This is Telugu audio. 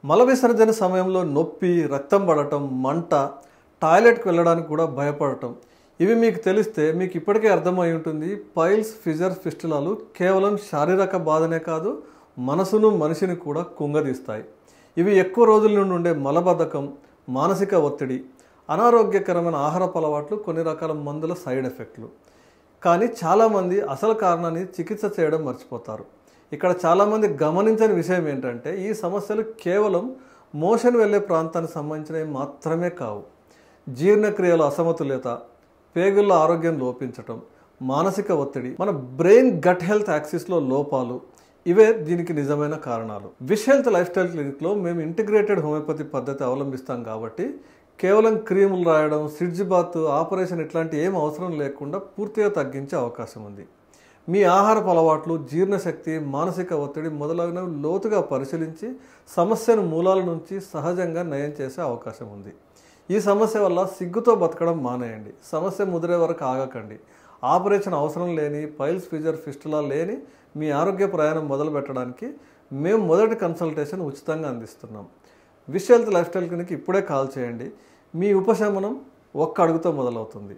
మల విసర్జన సమయంలో నొప్పి, రక్తం పడటం, మంట, టాయిలెట్కి వెళ్ళడానికి కూడా భయపడటం, ఇవి మీకు తెలిస్తే మీకు ఇప్పటికే అర్థమై ఉంటుంది పైల్స్, ఫిషర్స్, ఫిస్టులాలు కేవలం శారీరక బాధనే కాదు, మనసును మనిషిని కూడా కుంగదీస్తాయి. ఇవి ఎక్కువ రోజుల నుండి ఉండే మలబద్ధకం, మానసిక ఒత్తిడి, అనారోగ్యకరమైన ఆహారపు అలవాట్లు, కొన్ని రకాల మందుల సైడ్ ఎఫెక్ట్లు. కానీ చాలామంది అసలు కారణాన్ని చికిత్స చేయడం మర్చిపోతారు. ఇక్కడ చాలామంది గమనించని విషయం ఏంటంటే ఈ సమస్యలు కేవలం మోషన్ వెళ్ళే ప్రాంతానికి సంబంధించినవి మాత్రమే కావు. జీర్ణక్రియల అసమతుల్యత, పేగుల ఆరోగ్యం లోపించటం, మానసిక ఒత్తిడి, మన బ్రెయిన్ గట్ హెల్త్ యాక్సిస్లో లోపాలు, ఇవే దీనికి నిజమైన కారణాలు. విష్ హెల్త్ లైఫ్ స్టైల్ క్లినిక్లో మేము ఇంటిగ్రేటెడ్ హోమియోపతి పద్ధతి అవలంబిస్తాం కాబట్టి కేవలం క్రీములు రాయడం, సిడ్జ్ బాత్, ఆపరేషన్ ఇట్లాంటి ఏం అవసరం లేకుండా పూర్తిగా తగ్గించే అవకాశం ఉంది. మీ ఆహారపు అలవాట్లు, జీర్ణశక్తి, మానసిక ఒత్తిడి మొదలగునవి లోతుగా పరిశీలించి సమస్యను మూలాల నుంచి సహజంగా నయం చేసే అవకాశం ఉంది. ఈ సమస్య వల్ల సిగ్గుతో బతకడం మానేయండి. సమస్య ముదిరే వరకు ఆగకండి. ఆపరేషన్ అవసరం లేని, పైల్స్, ఫిషర్, ఫిస్టులా లేని మీ ఆరోగ్య ప్రయాణం మొదలు పెట్టడానికి మేము మొదటి కన్సల్టేషన్ ఉచితంగా అందిస్తున్నాం. Wish health life style clinic ఇప్పుడే కాల్ చేయండి. మీ ఉపశమనం ఒక్క అడుగుతో మొదలవుతుంది.